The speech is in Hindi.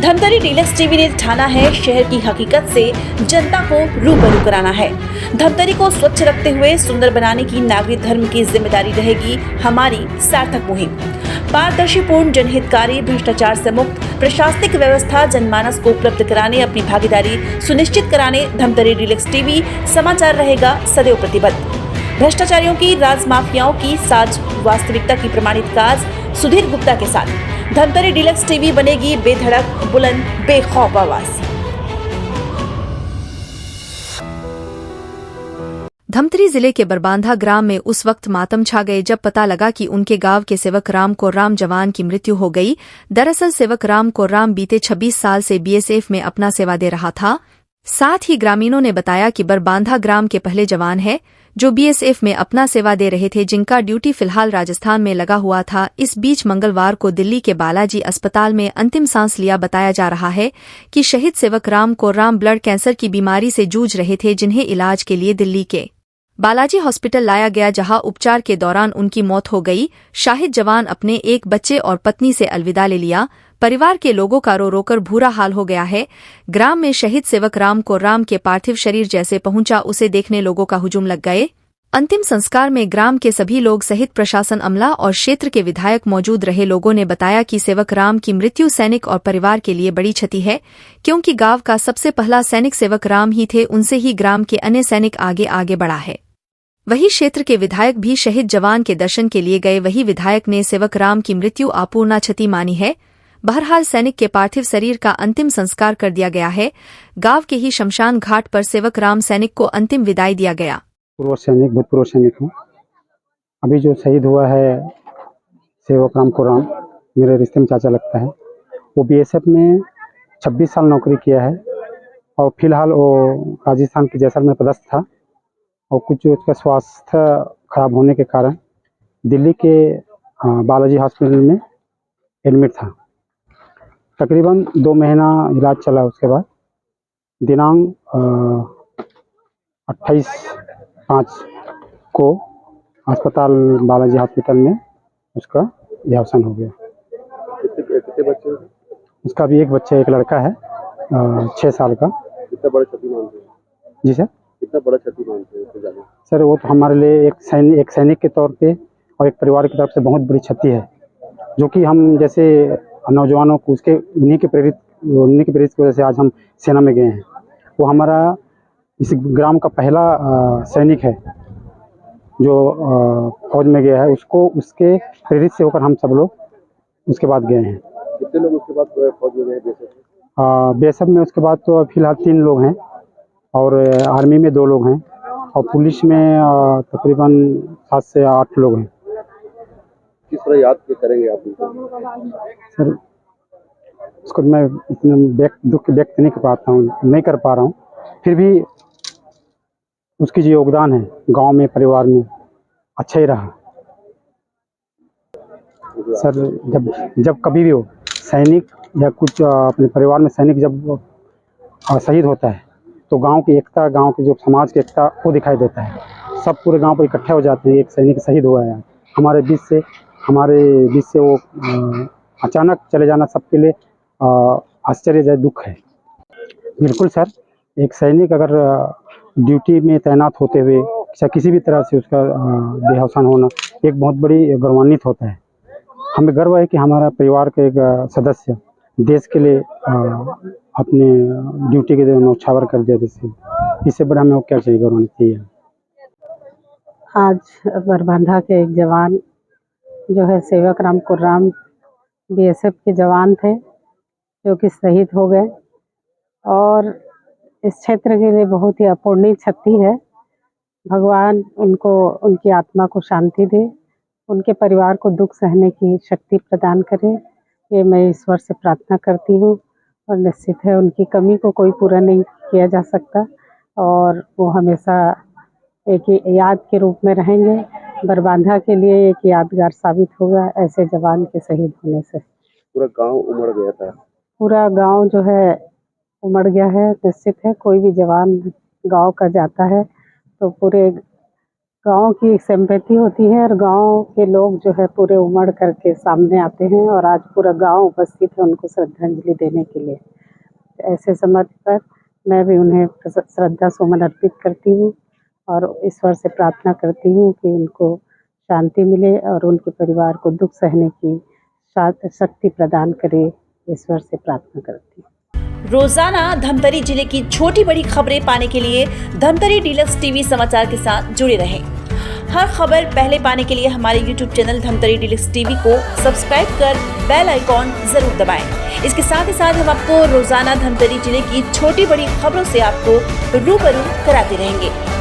धमतरी डीलक्स टीवी ने ठाना है शहर की हकीकत से जनता को रूबरू कराना है। धमतरी को स्वच्छ रखते हुए सुंदर बनाने की नागरिक धर्म की जिम्मेदारी रहेगी हमारी सार्थक मुहिम। पारदर्शीपूर्ण, जनहितकारी, भ्रष्टाचार से मुक्त प्रशासनिक व्यवस्था जनमानस को उपलब्ध कराने अपनी भागीदारी सुनिश्चित कराने धमतरी डीलक्स टीवी समाचार रहेगा सदैव प्रतिबद्ध। भ्रष्टाचारियों की, राज माफियाओं की साज वास्तविकता की प्रमाणित काज सुधीर गुप्ता के साथ धमतरी डीलक्स टीवी बनेगी बेधड़क, बुलंद, बेखौफ आवाज। धमतरी जिले के बरबांधा ग्राम में उस वक्त मातम छा गए जब पता लगा कि उनके गांव के सेवक राम कोर्राम जवान की मृत्यु हो गई। दरअसल सेवक राम कोर्राम बीते 26 साल से बीएसएफ में अपना सेवा दे रहा था। साथ ही ग्रामीणों ने बताया कि बरबांधा ग्राम के पहले जवान है जो बीएसएफ में अपना सेवा दे रहे थे, जिनका ड्यूटी फिलहाल राजस्थान में लगा हुआ था। इस बीच मंगलवार को दिल्ली के बालाजी अस्पताल में अंतिम सांस लिया। बताया जा रहा है कि शहीद सेवक राम कोर्राम ब्लड कैंसर की बीमारी से जूझ रहे थे, जिन्हें इलाज के लिए दिल्ली के बालाजी हॉस्पिटल लाया गया, जहां उपचार के दौरान उनकी मौत हो गई। शाहिद जवान अपने एक बच्चे और पत्नी से अलविदा ले लिया। परिवार के लोगों का रो रोकर बुरा हाल हो गया है। ग्राम में शहीद सेवक राम कोर्राम के पार्थिव शरीर जैसे पहुंचा, उसे देखने लोगों का हुजूम लग गए। अंतिम संस्कार में ग्राम के सभी लोग सहित प्रशासन, अमला और क्षेत्र के विधायक मौजूद रहे। लोगों ने बताया कि सेवक राम की मृत्यु सैनिक और परिवार के लिए बड़ी क्षति है, क्योंकि गांव का सबसे पहला सैनिक सेवक राम ही थे। उनसे ही ग्राम के अन्य सैनिक आगे आगे बढ़ा है। वही क्षेत्र के विधायक भी शहीद जवान के दर्शन के लिए गए। वही विधायक ने सेवक राम की मृत्यु अपूर्णा क्षति मानी है। बहरहाल सैनिक के पार्थिव शरीर का अंतिम संस्कार कर दिया गया है। गांव के ही शमशान घाट पर सेवक राम सैनिक को अंतिम विदाई दिया गया। भूतपूर्व सैनिक हूँ। अभी जो शहीद हुआ है सेवक राम कोर्राम, मेरे रिश्ते में चाचा लगता है। वो बीएसएफ में 26 साल नौकरी किया है और फिलहाल वो राजस्थान के जैसलमेर में पदस्थ था और कुछ उसका स्वास्थ्य खराब होने के कारण दिल्ली के बालाजी हॉस्पिटल में एडमिट था। तकरीबन 2 महीना इलाज चला। उसके बाद दिनांक 28/5 को अस्पताल बालाजी हॉस्पिटल में उसका देहावसान हो गया। कितने बच्चे हैं? उसका भी एक बच्चा, एक लड़का है 6 साल का। कितना बड़ा क्षति मानते हैं? जी सर। कितना बड़ा क्षति मानते हैं उससे ज़्यादा? सर वो तो हमारे लिए एक सैनिक के तौर पे और एक परिवार की तरफ से बहुत बड़ी क्षति है, जो कि हम जैसे नौजवानों को उन्हीं के प्रेरित की वजह से आज हम सेना में गए हैं। वो हमारा इस ग्राम का पहला सैनिक है जो फौज में गया है। उसके प्रेरित से होकर हम सब लोग उसके बाद गए हैं। कितने लोग उसके बाद फौज में गए बीएसएफ में? बीएसएफ में उसके बाद तो फिलहाल 3 लोग हैं और आर्मी में 2 लोग हैं और पुलिस में तकरीबन 7 से 8 लोग हैं। किस तरह याद करेंगे आप उनको? सर उसको मैं इतना दुख व्यक्त नहीं कर पा रहा हूँ। फिर भी उसकी जो योगदान है गांव में, परिवार में, अच्छा ही रहा। सर जब कभी भी हो सैनिक या कुछ अपने परिवार में सैनिक जब शहीद होता है तो गांव की एकता, गांव की जो समाज की एकता वो दिखाई देता है। सब पूरे गांव पर इकट्ठे हो जाते हैं। एक सैनिक शहीद हुआ है हमारे बीच से वो अचानक चले जाना सबके लिए आश्चर्यजनक दुख है। बिल्कुल सर, एक सैनिक अगर ड्यूटी में तैनात होते हुए किसी भी तरह से उसका देहावसान होना एक बहुत बड़ी गौरवान्वित होता है। हमें गर्व है कि हमारा परिवार का एक सदस्य देश के लिए अपने ड्यूटी के लिए न्यौछावर कर दिया। इससे बड़ा हमें क्या चाहिए, गौरवान्वित चाहिए। आज बरबांधा के एक जवान जो है सेवक राम कोर्राम बीएसएफ के जवान थे, जो कि शहीद हो गए और इस क्षेत्र के लिए बहुत ही अपूर्णीय क्षति है। भगवान उनकी आत्मा को शांति दे, उनके परिवार को दुख सहने की शक्ति प्रदान करे, ये मैं ईश्वर से प्रार्थना करती हूँ। और निश्चित है उनकी कमी को कोई पूरा नहीं किया जा सकता और वो हमेशा एक याद के रूप में रहेंगे। बरबांधा के लिए एक यादगार साबित होगा ऐसे जवान के शहीद होने से। पूरा गांव उमड़ गया था। पूरा गांव जो है उमड़ गया है। निश्चित है कोई भी जवान गांव का जाता है तो पूरे गांव की एक सिंपैथी होती है और गांव के लोग जो है पूरे उमड़ करके सामने आते हैं और आज पूरा गांव उपस्थित है उनको श्रद्धांजलि देने के लिए। ऐसे समय पर मैं भी उन्हें श्रद्धा सुमन अर्पित करती हूँ और ईश्वर से प्रार्थना करती हूँ कि उनको शांति मिले और उनके परिवार को दुख सहने की शक्ति प्रदान करे, ईश्वर से प्रार्थना करती हूँ। रोजाना धमतरी जिले की छोटी बड़ी खबरें पाने के लिए धमतरी डीलक्स टीवी समाचार के साथ जुड़े रहें। हर खबर पहले पाने के लिए हमारे YouTube channel Dhamtari deluxe TV को सब्सक्राइब कर बेल आइकॉन जरूर दबाएं। इसके साथ ही साथ हम आपको रोजाना धमतरी जिले की छोटी बड़ी खबरों से आपको रूबरू कराते रहेंगे।